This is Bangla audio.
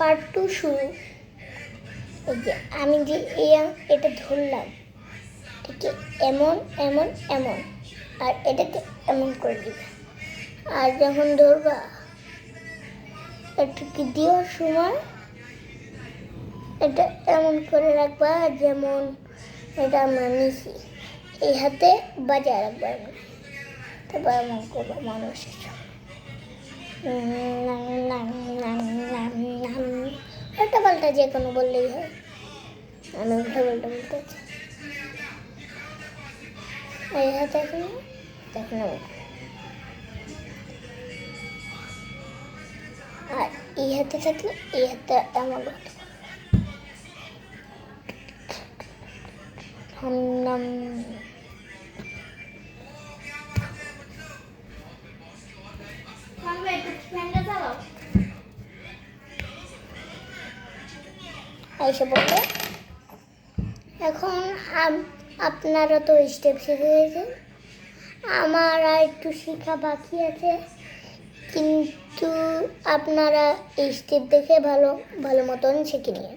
পার্ট 2 শুরু। এই যে আমি যে এটা ধরলাম, ঠিক এমন এমন এমন, আর এটাকে এমন করে দিবে। আর যখন ধরবা একটু কি দেওয়ার সময় এটা এমন করে রাখবা যেমন এটা আমরা নিছি, এই হাতে বাজায় রাখবা এমন। তারপর এমন করবো মানুষের উল্টা পাল্টা যে কোনো বললেই হয়। আমি উল্টা পাল্টা বলতে চাই। এই হাতে এখন দেখুন, আর এই হাতে থাকলে এই হাতে এমন হতো। এসে বলবে এখন আপনারা তো স্টেপ শিখে গেছেন, আমার আর একটু শেখা বাকি আছে, কিন্তু আপনারা এই স্টেপ দেখে ভালো ভালো মতন শিখে নিন।